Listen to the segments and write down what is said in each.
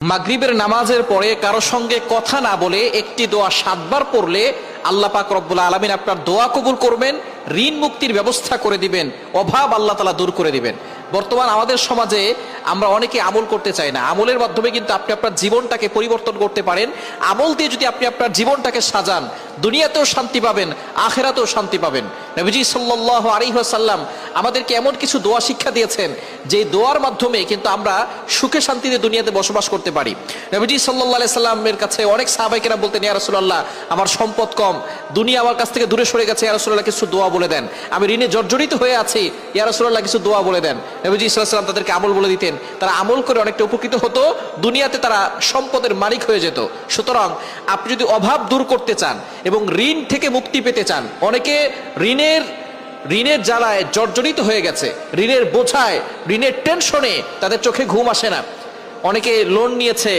মাগরিবের নামাজের পরে কারো সঙ্গে কথা না বলে একটি দোয়া 7 বার পড়লে আল্লাহ পাক রব্বুল আলামিন আপনার দোয়া কবুল করবেন, ঋণ মুক্তির ব্যবস্থা করে দিবেন, অভাব আল্লাহ তাআলা দূর করে দিবেন। বর্তমান আমাদের সমাজে আমরা অনেকে আমল করতে চাই না। আমলের মাধ্যমে কিন্তু আপনি আপনার জীবনটাকে পরিবর্তন করতে পারেন। আমল দিয়ে যদি আপনি আপনার জীবনটাকে সাজান, দুনিয়াতেও শান্তি পাবেন, আখিরাতেও শান্তি পাবেন। নবীজি সাল্লাল্লাহু আলাইহি ওয়াসাল্লাম আমাদেরকে এমন কিছু দোয়া শিক্ষা দিয়েছেন যে দোয়ার মাধ্যমে কিন্তু আমরা সুখে শান্তিতে দুনিয়াতে বসবাস করতে পারি। নবীজি সাল্লাল্লাহু আলাইহি সাল্লামের কাছে অনেক সাহাবায়ে কেরাম বলতেন, ইয়া রাসূলুল্লাহ, আমার সম্পদ কম, দুনিয়া আমার কাছ থেকে দূরে সরে গেছে, ইয়া রাসূলুল্লাহ কিছু দোয়া বলে দেন। আমি ঋণে জর্জরিত হয়ে আছি, ইয়া রাসূলুল্লাহ কিছু দোয়া বলে দেন। নবীজি সাল্লাল্লাহু আলাইহি সাল্লাম তাদেরকে আমল বলে দিতেন। তারা আমল করে অনেকটা উপকৃত হতো, দুনিয়াতে তারা সম্পদের মালিক হয়ে যেত। সুতরাং আপনি যদি অভাব দূর করতে চান এবং ঋণ থেকে মুক্তি পেতে চান, অনেকে ঋণের জ্বালায় জর্জরিত হয়ে গেছে, ঋণের বোঝায়, ঋণের টেনশনে তাদের চোখে ঘুম আসে না। অনেকে লোন নিয়েছে,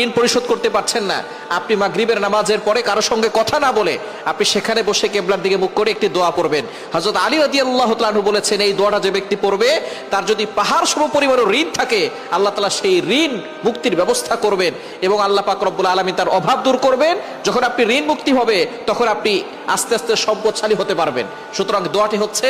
ঋণ পরিশোধ করতে পারছেন না। আপনি মাগরিবের নামাজের পরে কারো সঙ্গে কথা না বলে আপনি সেখানে বসে কিবলার দিকে মুখ করে একটি দোয়া পড়বেন। হযরত আলী রাদিয়াল্লাহু তাআলা আনহু বলেছেন, এই দোয়াটা যে ব্যক্তি পড়বে তার যদি পাহাড় সম পরিমাণ ঋণ থাকে, আল্লাহ তাআলা সেই ঋণ মুক্তির ব্যবস্থা করবেন এবং আল্লাহ পাক রব্বুল আলামিন তার অভাব দূর করবেন। যখন আপনি ঋণ মুক্তি হবে তখন আপনি আস্তে আস্তে সম্পদশালী হতে পারবেন। সুতরাং দোয়াটি হচ্ছে,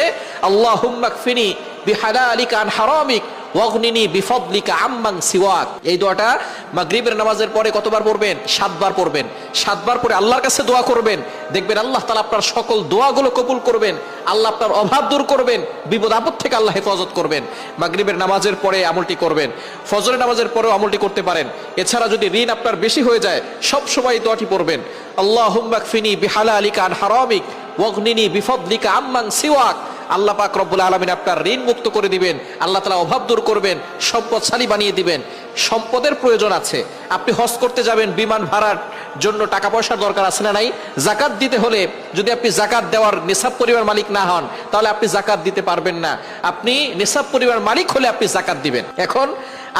আল্লাহুম্মা কফিনি বিহালালিকা আন হারামিক ওয়াগনিনি বিফদলিকা আম্মান সিওয়াক। এই দোয়াটা মাগরিবের নামাজের পরে কতবার পড়বেন? 7 বার পড়বেন। 7 বার পরে আল্লাহর কাছে দোয়া করবেন, দেখবেন আল্লাহ তাআলা আপনার সকল দোয়াগুলো কবুল করবেন, আল্লাহ আপনার অভাব দূর করবেন, বিপদ আপদ থেকে আল্লাহ হেফাজত করবেন। মাগরিবের নামাজের পরে আমলটি করবেন, ফজরের নামাজের পরেও আমলটি করতে পারেন। এছাড়া যদি ঋণ আপনার বেশি হয়ে যায়, সব সময় এই দোয়াটি পড়বেন, আল্লাহুম্মা কফিনি বিহালালিকা আন হারামিক ওয়াগনিনি বিফদলিকা আম্মান সিওয়াক। আল্লাহ পাক রব্বুল আলামিন আপনার ঋণ মুক্ত করে দিবেন, আল্লাহ তাআলা অভাব দূর করবেন, সম্পদশালী বানিয়ে দিবেন। সম্পদের প্রয়োজন আছে, আপনি হজ করতে যাবেন, বিমান ভাড়ার জন্য টাকা পয়সার দরকার আছে না নাই? যাকাত দিতে হলে যদি আপনি যাকাত দেওয়ার নিসাব পরিমাণ মালিক না হন, তাহলে আপনি যাকাত দিতে পারবেন না। আপনি নিসাব পরিমাণ মালিক হলে আপনি যাকাত দিবেন। এখন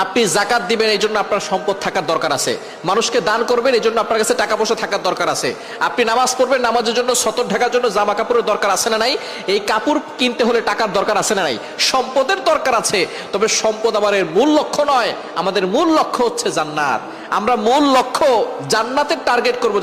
আপনি যাকাত দিবেন, এই জন্য আপনার সম্পদ থাকার দরকার আছে। মানুষকে দান করবেন, এই জন্য আপনার কাছে টাকা পয়সা থাকার দরকার আছে। আপনি নামাজ পড়বেন, নামাজের জন্য সতর ঢাকার জন্য জামা কাপড়ের দরকার আছে না নাই? এই কাপড় কিনতে হলে টাকার দরকার আছে না নাই? সম্পদের দরকার আছে। তবে সম্পদ আমাদের মূল লক্ষ্য নয়, আমাদের মূল লক্ষ্য হচ্ছে জান্নাত। আমরা মূল লক্ষ্য জান্নাতের টার্গেট করবো।